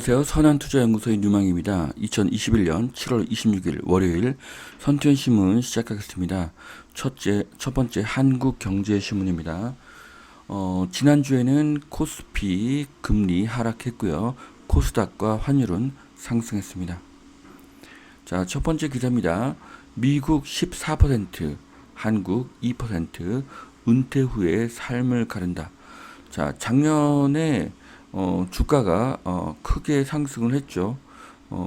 안녕하세요. 선한투자연구소의 뉴망입니다. 2021년 7월 26일 월요일 선투연신문 시작하겠습니다. 첫 번째 한국경제신문입니다. 지난주에는 코스피 금리 하락했고요. 코스닥과 환율은 상승했습니다. 자, 첫 번째 기사입니다. 미국 14%, 한국 2%, 은퇴 후에 삶을 가른다. 자, 작년에 주가가 크게 상승을 했죠.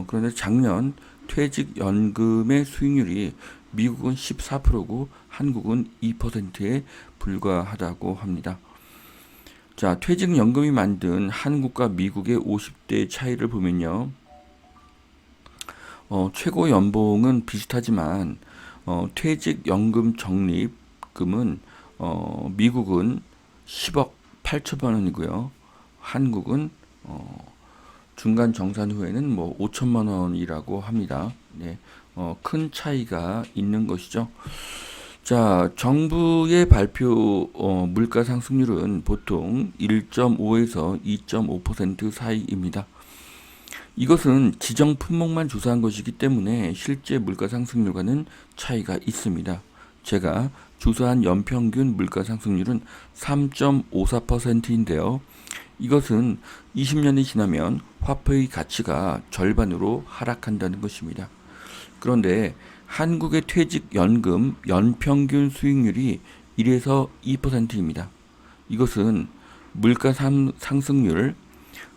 그런데 작년 퇴직연금의 수익률이 미국은 14%고 한국은 2%에 불과하다고 합니다. 자, 퇴직연금이 만든 한국과 미국의 50대 차이를 보면요. 최고 연봉은 비슷하지만 퇴직연금 적립금은 미국은 10억 8천만 원이고요. 한국은 중간 정산 후에는 뭐 5천만 원이라고 합니다. 네, 큰 차이가 있는 것이죠. 자, 정부의 발표 물가 상승률은 보통 1.5에서 2.5% 사이입니다. 이것은 지정 품목만 조사한 것이기 때문에 실제 물가 상승률과는 차이가 있습니다. 제가 조사한 연평균 물가 상승률은 3.54%인데요. 이것은 20년이 지나면 화폐의 가치가 절반으로 하락한다는 것입니다. 그런데 한국의 퇴직연금 연평균 수익률이 1에서 2%입니다. 이것은 물가 상승률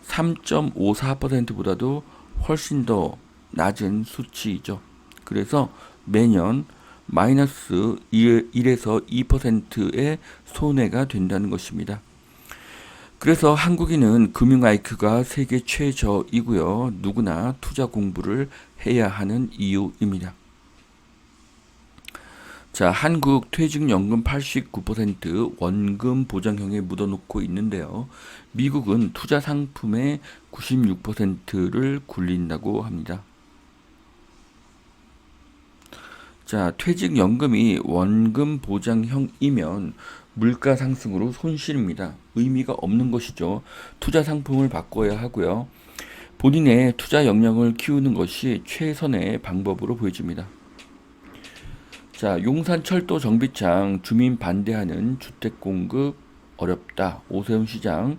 3.54%보다도 훨씬 더 낮은 수치이죠. 그래서 매년 마이너스 1에서 2%의 손해가 된다는 것입니다. 그래서 한국인은 금융 IQ가 세계 최저이고요. 누구나 투자 공부를 해야 하는 이유입니다. 자, 한국 퇴직연금 89% 원금 보장형에 묻어놓고 있는데요. 미국은 투자 상품의 96%를 굴린다고 합니다. 자, 퇴직연금이 원금 보장형이면 물가 상승으로 손실입니다. 의미가 없는 것이죠. 투자 상품을 바꿔야 하고요. 본인의 투자 역량을 키우는 것이 최선의 방법으로 보여집니다. 자, 용산철도 정비창 주민 반대하는 주택 공급 어렵다. 오세훈 시장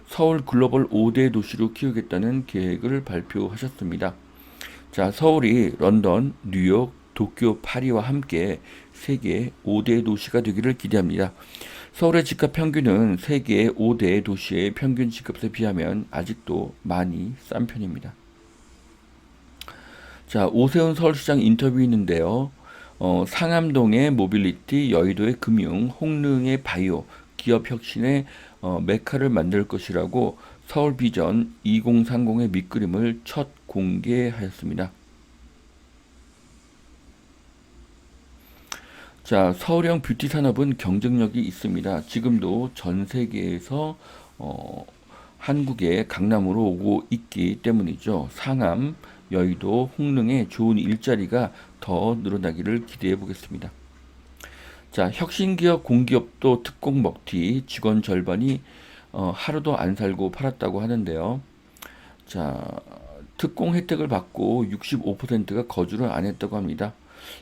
서울 글로벌 5대 도시로 키우겠다는 계획을 발표하셨습니다. 자, 서울이 런던, 뉴욕, 도쿄, 파리와 함께 세계 5대 도시가 되기를 기대합니다. 서울의 집값 평균은 세계 5대 도시의 평균 집값에 비하면 아직도 많이 싼 편입니다. 자, 오세훈 서울시장 인터뷰 있는데요. 상암동의 모빌리티, 여의도의 금융, 홍릉의 바이오, 기업 혁신의 메카를 만들 것이라고 서울 비전 2030의 밑그림을 첫 공개하였습니다. 자, 서울형 뷰티 산업은 경쟁력이 있습니다. 지금도 전 세계에서 한국의 강남으로 오고 있기 때문이죠. 상암, 여의도, 홍릉에 좋은 일자리가 더 늘어나기를 기대해 보겠습니다. 자, 혁신기업 공기업도 특공 먹튀 직원 절반이 하루도 안 살고 팔았다고 하는데요. 자, 특공 혜택을 받고 65%가 거주를 안 했다고 합니다.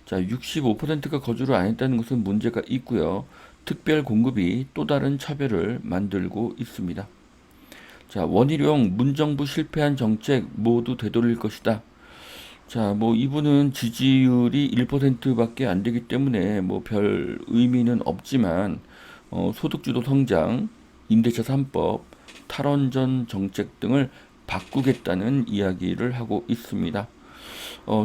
자, 65%가 거주를 안 했다는 것은 문제가 있고요. 특별 공급이 또 다른 차별을 만들고 있습니다. 자, 원희룡 문정부 실패한 정책 모두 되돌릴 것이다. 자, 뭐 이분은 지지율이 1%밖에 안 되기 때문에 뭐 별 의미는 없지만 소득주도 성장, 임대차 3법, 탈원전 정책 등을 바꾸겠다는 이야기를 하고 있습니다.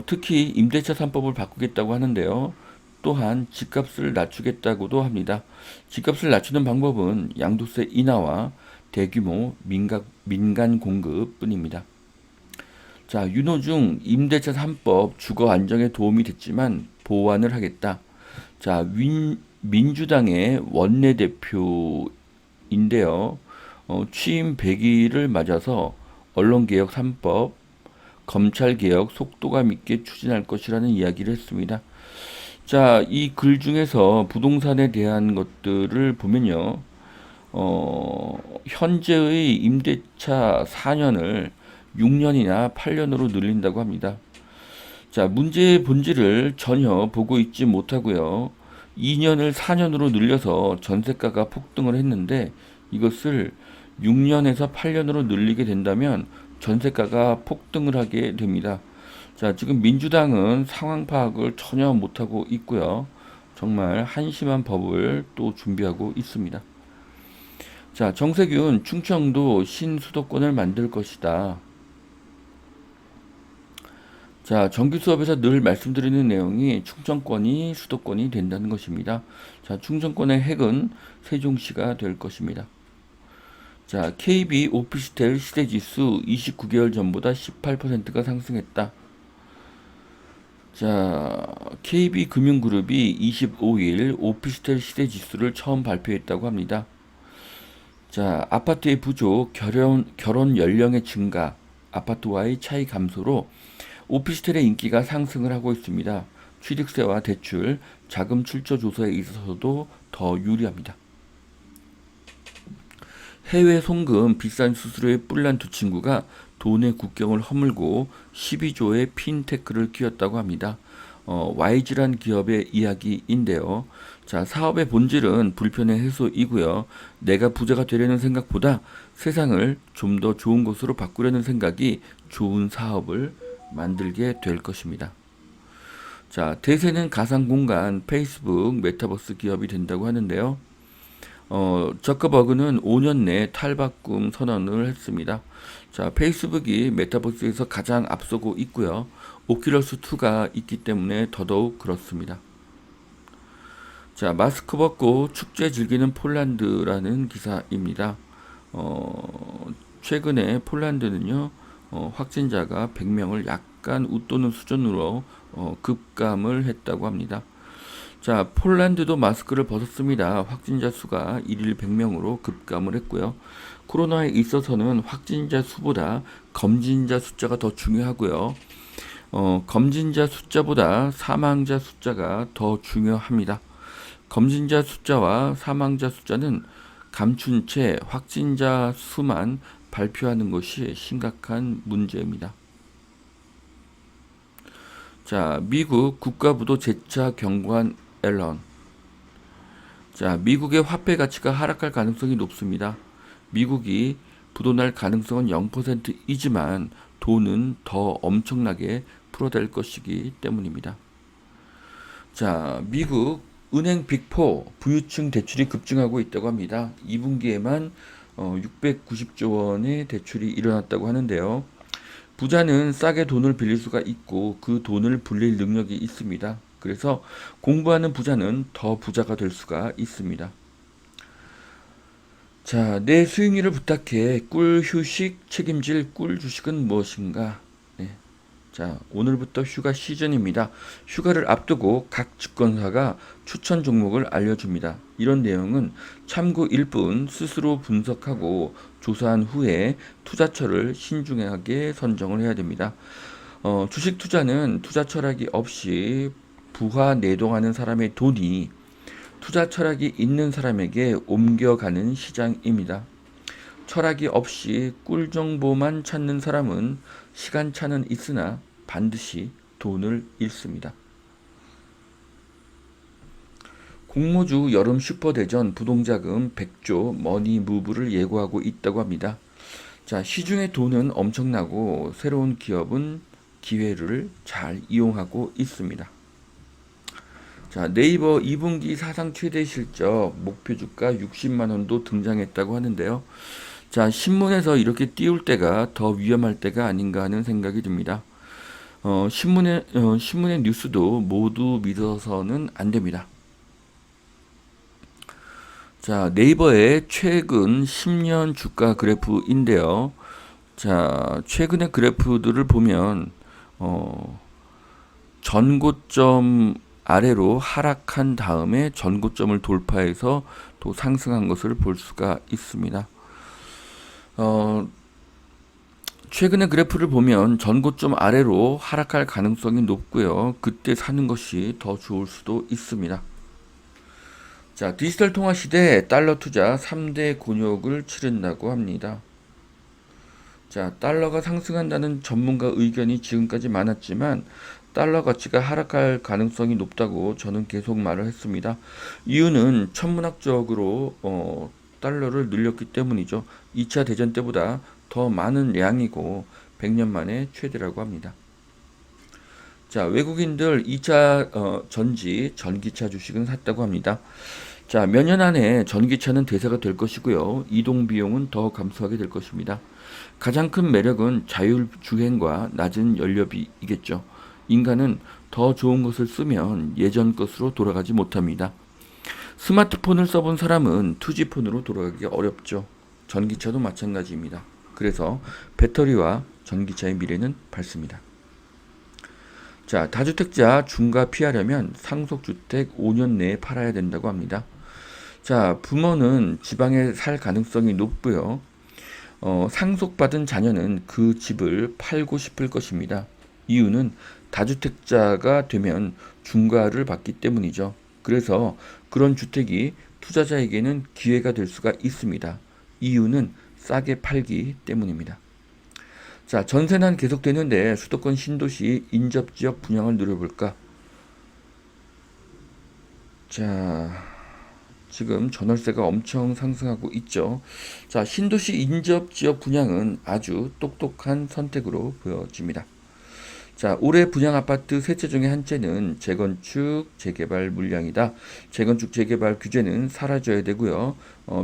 특히 임대차 3법을 바꾸겠다고 하는데요. 또한 집값을 낮추겠다고도 합니다. 집값을 낮추는 방법은 양도세 인하와 대규모 민간 공급 뿐입니다. 자, 윤호중 임대차 3법 주거 안정에 도움이 됐지만 보완을 하겠다. 자, 민주당의 원내대표인데요. 취임 100일을 맞아서 언론개혁 3법, 검찰개혁 속도감 있게 추진할 것이라는 이야기를 했습니다. 자, 이 글 중에서 부동산에 대한 것들을 보면요. 현재의 임대차 4년을 6년이나 8년으로 늘린다고 합니다. 자, 문제의 본질을 전혀 보고 있지 못하고요. 2년을 4년으로 늘려서 전세가가 폭등을 했는데 이것을 6년에서 8년으로 늘리게 된다면 전세가가 폭등을 하게 됩니다. 자, 지금 민주당은 상황 파악을 전혀 못하고 있고요. 정말 한심한 법을 또 준비하고 있습니다. 자, 정세균 충청도 신수도권을 만들 것이다. 자, 정규 수업에서 늘 말씀드리는 내용이 충청권이 수도권이 된다는 것입니다. 자, 충청권의 핵은 세종시가 될 것입니다. 자, KB 오피스텔 시대지수 29개월 전보다 18%가 상승했다. 자, KB금융그룹이 25일 오피스텔 시대지수를 처음 발표했다고 합니다. 자, 아파트의 부족, 결혼 연령의 증가, 아파트와의 차이 감소로 오피스텔의 인기가 상승을 하고 있습니다. 취득세와 대출, 자금 출처 조사에 있어서도 더 유리합니다. 해외 송금 비싼 수수료에 뿔난 두 친구가 돈의 국경을 허물고 12조의 핀테크를 키웠다고 합니다. YG란 기업의 이야기인데요. 자, 사업의 본질은 불편의 해소이고요. 내가 부자가 되려는 생각보다 세상을 좀 더 좋은 곳으로 바꾸려는 생각이 좋은 사업을 만들게 될 것입니다. 자, 대세는 가상공간, 페이스북, 메타버스 기업이 된다고 하는데요. 저커버그는 5년 내 탈바꿈 선언을 했습니다. 자, 페이스북이 메타버스에서 가장 앞서고 있고요. 오큘러스2가 있기 때문에 더더욱 그렇습니다. 자, 마스크 벗고 축제 즐기는 폴란드라는 기사입니다. 최근에 폴란드는요, 확진자가 100명을 약간 웃도는 수준으로 급감을 했다고 합니다. 자, 폴란드도 마스크를 벗었습니다. 확진자 수가 1일 100명으로 급감을 했고요. 코로나에 있어서는 확진자 수보다 검진자 숫자가 더 중요하고요. 검진자 숫자보다 사망자 숫자가 더 중요합니다. 검진자 숫자와 사망자 숫자는 감춘 채 확진자 수만 발표하는 것이 심각한 문제입니다. 자, 미국 국가부도 재차 경고한 앨런. 자, 미국의 화폐 가치가 하락할 가능성이 높습니다. 미국이 부도날 가능성은 0%이지만 돈은 더 엄청나게 풀어댈 것이기 때문입니다. 자, 미국 은행 빅4 부유층 대출이 급증하고 있다고 합니다. 2분기에만 690조 원의 대출이 일어났다고 하는데요. 부자는 싸게 돈을 빌릴 수가 있고 그 돈을 불릴 능력이 있습니다. 그래서 공부하는 부자는 더 부자가 될 수가 있습니다. 자, 내 수익률을 부탁해. 꿀 휴식 책임질 꿀 주식은 무엇인가? 네. 자, 오늘부터 휴가 시즌입니다. 휴가를 앞두고 각 증권사가 추천 종목을 알려줍니다. 이런 내용은 참고일 뿐 스스로 분석하고 조사한 후에 투자처를 신중하게 선정을 해야 됩니다. 주식 투자는 투자 철학이 없이 부하 내동하는 사람의 돈이 투자 철학이 있는 사람에게 옮겨가는 시장입니다. 철학이 없이 꿀 정보만 찾는 사람은 시간차는 있으나 반드시 돈을 잃습니다. 공모주 여름 슈퍼대전 부동자금 100조 머니무브를 예고하고 있다고 합니다. 자, 시중의 돈은 엄청나고 새로운 기업은 기회를 잘 이용하고 있습니다. 자, 네이버 2분기 사상 최대 실적 목표 주가 60만 원도 등장했다고 하는데요. 자, 신문에서 이렇게 띄울 때가 더 위험할 때가 아닌가 하는 생각이 듭니다. 신문의 뉴스도 모두 믿어서는 안 됩니다. 자, 네이버의 최근 10년 주가 그래프인데요. 자, 최근의 그래프들을 보면 전고점 아래로 하락한 다음에 전고점을 돌파해서 또 상승한 것을 볼 수가 있습니다. 최근의 그래프를 보면 전고점 아래로 하락할 가능성이 높고요. 그때 사는 것이 더 좋을 수도 있습니다. 자, 디지털 통화 시대에 달러 투자 3대 곤욕을 치른다고 합니다. 자, 달러가 상승한다는 전문가 의견이 지금까지 많았지만 달러 가치가 하락할 가능성이 높다고 저는 계속 말을 했습니다. 이유는 천문학적으로 달러를 늘렸기 때문이죠. 2차 대전 때보다 더 많은 양이고 100년 만에 최대라고 합니다. 자, 외국인들 2차 전지 전기차 주식은 샀다고 합니다. 자, 몇 년 안에 전기차는 대세가 될 것이고요. 이동 비용은 더 감소하게 될 것입니다. 가장 큰 매력은 자율주행과 낮은 연료비이겠죠. 인간은 더 좋은 것을 쓰면 예전 것으로 돌아가지 못합니다. 스마트폰을 써본 사람은 투지폰으로 돌아가기 어렵죠. 전기차도 마찬가지입니다. 그래서 배터리와 전기차의 미래는 밝습니다. 자, 다주택자 중과 피하려면 상속주택 5년 내에 팔아야 된다고 합니다. 자, 부모는 지방에 살 가능성이 높고요. 상속받은 자녀는 그 집을 팔고 싶을 것입니다. 이유는 다주택자가 되면 중과를 받기 때문이죠. 그래서 그런 주택이 투자자에게는 기회가 될 수가 있습니다. 이유는 싸게 팔기 때문입니다. 자, 전세난 계속되는데 수도권 신도시 인접지역 분양을 누려볼까? 자, 지금 전월세가 엄청 상승하고 있죠. 자, 신도시 인접지역 분양은 아주 똑똑한 선택으로 보여집니다. 자, 올해 분양 아파트 셋째 중에 한 채는 재건축, 재개발 물량이다. 재건축, 재개발 규제는 사라져야 되고요.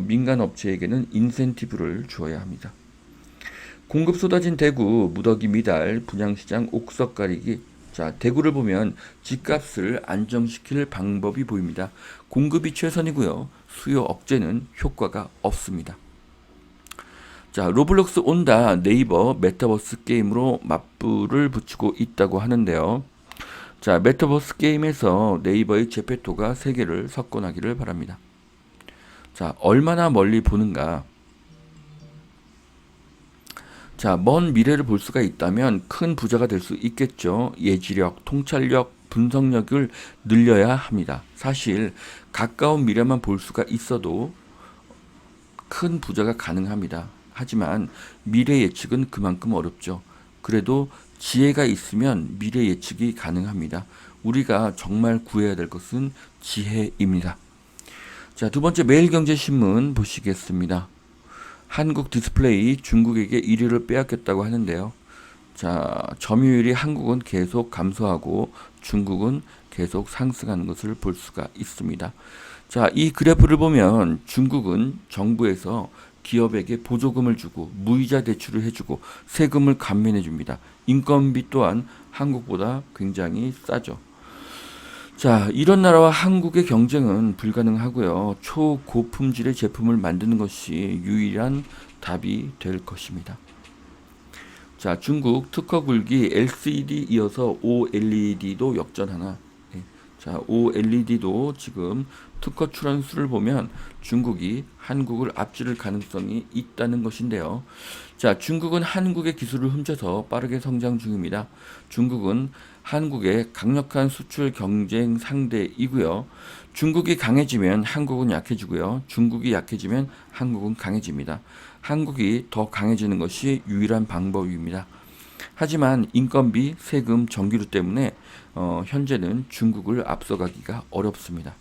민간 업체에게는 인센티브를 주어야 합니다. 공급 쏟아진 대구, 무더기 미달, 분양시장 옥석 가리기. 자, 대구를 보면 집값을 안정시킬 방법이 보입니다. 공급이 최선이고요. 수요 억제는 효과가 없습니다. 자, 로블록스 온다 네이버 메타버스 게임으로 맞불을 붙이고 있다고 하는데요. 자, 메타버스 게임에서 네이버의 제페토가 세계를 석권하기를 바랍니다. 자, 얼마나 멀리 보는가? 자, 먼 미래를 볼 수가 있다면 큰 부자가 될 수 있겠죠. 예지력, 통찰력, 분석력을 늘려야 합니다. 사실 가까운 미래만 볼 수가 있어도 큰 부자가 가능합니다. 하지만 미래 예측은 그만큼 어렵죠. 그래도 지혜가 있으면 미래 예측이 가능합니다. 우리가 정말 구해야 될 것은 지혜입니다. 자, 두 번째 매일경제신문 보시겠습니다. 한국 디스플레이 중국에게 1위를 빼앗겼다고 하는데요. 자, 점유율이 한국은 계속 감소하고 중국은 계속 상승하는 것을 볼 수가 있습니다. 자, 이 그래프를 보면 중국은 정부에서 기업에게 보조금을 주고 무이자 대출을 해주고 세금을 감면해 줍니다. 인건비 또한 한국보다 굉장히 싸죠. 자, 이런 나라와 한국의 경쟁은 불가능하고요. 초고품질의 제품을 만드는 것이 유일한 답이 될 것입니다. 자, 중국 특허 굴기 LCD 이어서 OLED도 역전하나. 자, OLED도 지금 특허 출원 수를 보면 중국이 한국을 앞지를 가능성이 있다는 것인데요. 자, 중국은 한국의 기술을 훔쳐서 빠르게 성장 중입니다. 중국은 한국의 강력한 수출 경쟁 상대이고요. 중국이 강해지면 한국은 약해지고요. 중국이 약해지면 한국은 강해집니다. 한국이 더 강해지는 것이 유일한 방법입니다. 하지만 인건비, 세금, 전기료 때문에 현재는 중국을 앞서가기가 어렵습니다.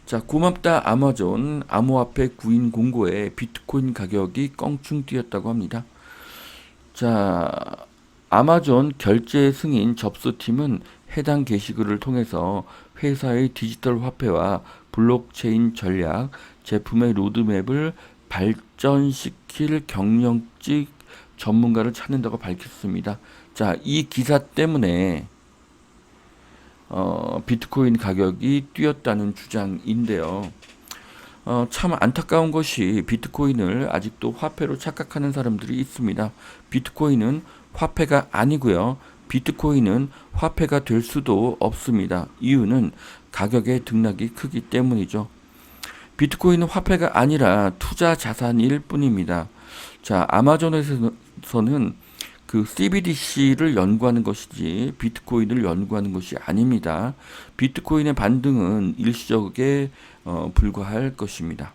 자, 고맙다 아마존, 암호화폐 구인 공고에 비트코인 가격이 껑충 뛰었다고 합니다. 자, 아마존 결제 승인 접수팀은 해당 게시글을 통해서 회사의 디지털 화폐와 블록체인 전략, 제품의 로드맵을 발전시킬 경영직 전문가를 찾는다고 밝혔습니다. 자, 이 기사 때문에 비트코인 가격이 뛰었다는 주장인데요. 참 안타까운 것이 비트코인을 아직도 화폐로 착각하는 사람들이 있습니다. 비트코인은 화폐가 아니고요. 비트코인은 화폐가 될 수도 없습니다. 이유는 가격의 등락이 크기 때문이죠. 비트코인은 화폐가 아니라 투자 자산일 뿐입니다. 자, 아마존에서는 그 CBDC를 연구하는 것이지 비트코인을 연구하는 것이 아닙니다. 비트코인의 반등은 일시적에 불과할 것입니다.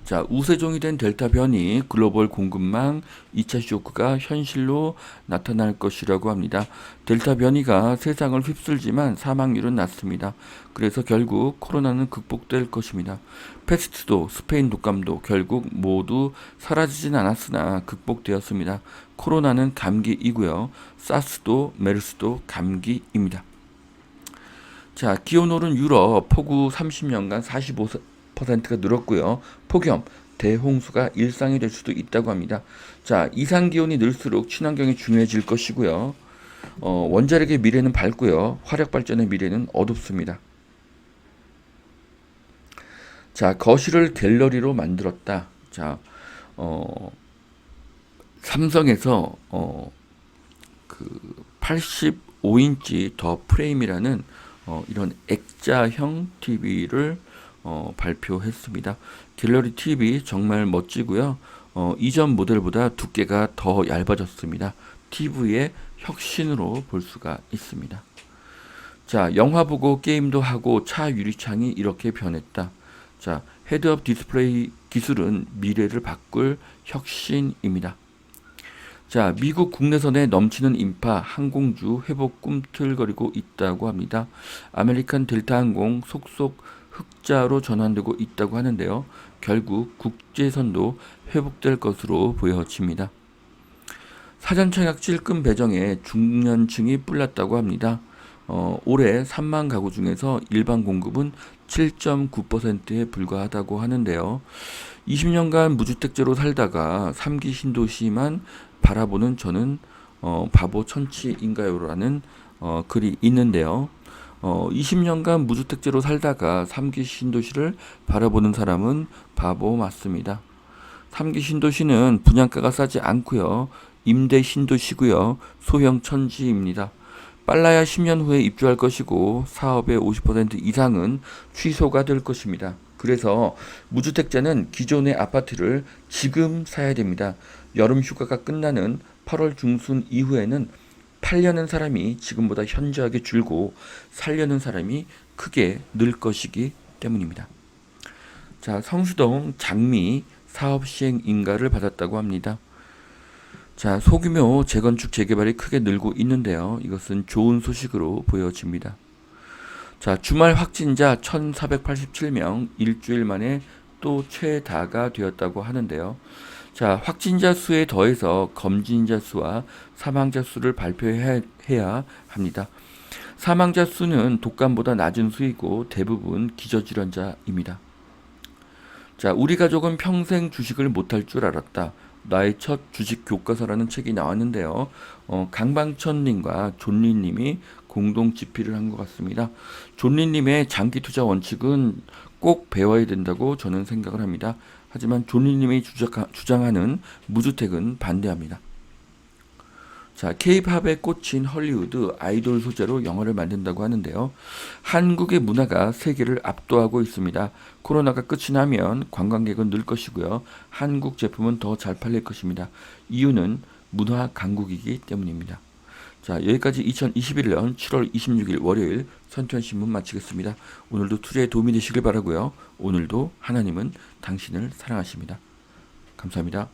자, 우세종이 된 델타 변이 글로벌 공급망 2차 쇼크가 현실로 나타날 것이라고 합니다. 델타 변이가 세상을 휩쓸지만 사망률은 낮습니다. 그래서 결국 코로나는 극복될 것입니다. 패스트도 스페인 독감도 결국 모두 사라지진 않았으나 극복되었습니다. 코로나는 감기이고요. 사스도 메르스도 감기입니다. 자, 기온 오른 유럽 폭우 30년간 45%가 늘었고요. 폭염, 대홍수가 일상이 될 수도 있다고 합니다. 자, 이상 기온이 늘수록 친환경이 중요해질 것이고요. 원자력의 미래는 밝고요. 화력 발전의 미래는 어둡습니다. 자, 거실을 갤러리로 만들었다. 자, 삼성에서 그 85인치 더 프레임이라는 이런 액자형 TV를 발표했습니다. 갤러리 TV 정말 멋지고요. 이전 모델보다 두께가 더 얇아졌습니다. TV의 혁신으로 볼 수가 있습니다. 자, 영화 보고 게임도 하고 차 유리창이 이렇게 변했다. 자, 헤드업 디스플레이 기술은 미래를 바꿀 혁신입니다. 자, 미국 국내선에 넘치는 인파, 항공주 회복 꿈틀거리고 있다고 합니다. 아메리칸 델타 항공 속속 흑자로 전환되고 있다고 하는데요. 결국 국제선도 회복될 것으로 보여집니다. 사전청약 찔끔 배정에 중년층이 뿔났다고 합니다. 올해 3만 가구 중에서 일반 공급은 7.9%에 불과하다고 하는데요. 20년간 무주택제로 살다가 3기 신도시만 바라보는 저는 바보 천치인가요라는 글이 있는데요. 20년간 무주택제로 살다가 3기 신도시를 바라보는 사람은 바보 맞습니다. 3기 신도시는 분양가가 싸지 않고요. 임대 신도시고요. 소형 천지입니다. 빨라야 10년 후에 입주할 것이고 사업의 50% 이상은 취소가 될 것입니다. 그래서 무주택자는 기존의 아파트를 지금 사야 됩니다. 여름 휴가가 끝나는 8월 중순 이후에는 팔려는 사람이 지금보다 현저하게 줄고 살려는 사람이 크게 늘 것이기 때문입니다. 자, 성수동 장미 사업 시행 인가를 받았다고 합니다. 자, 소규모 재건축 재개발이 크게 늘고 있는데요. 이것은 좋은 소식으로 보여집니다. 자, 주말 확진자 1487명 일주일 만에 또 최다가 되었다고 하는데요. 자, 확진자 수에 더해서 검진자 수와 사망자 수를 발표해야 합니다. 사망자 수는 독감보다 낮은 수이고 대부분 기저질환자입니다. 자, 우리 가족은 평생 주식을 못할 줄 알았다. 나의 첫 주식 교과서라는 책이 나왔는데요. 강방천님과 존리님이 공동 집필을 한 것 같습니다. 존리님의 장기 투자 원칙은 꼭 배워야 된다고 저는 생각을 합니다. 하지만 존리님이 주장하는 무주택은 반대합니다. 자, K-팝에 꽂힌 헐리우드 아이돌 소재로 영화를 만든다고 하는데요. 한국의 문화가 세계를 압도하고 있습니다. 코로나가 끝이 나면 관광객은 늘 것이고요. 한국 제품은 더 잘 팔릴 것입니다. 이유는 문화 강국이기 때문입니다. 자, 여기까지 2021년 7월 26일 월요일 선천신문 마치겠습니다. 오늘도 투자에 도움이 되시길 바라고요. 오늘도 하나님은 당신을 사랑하십니다. 감사합니다.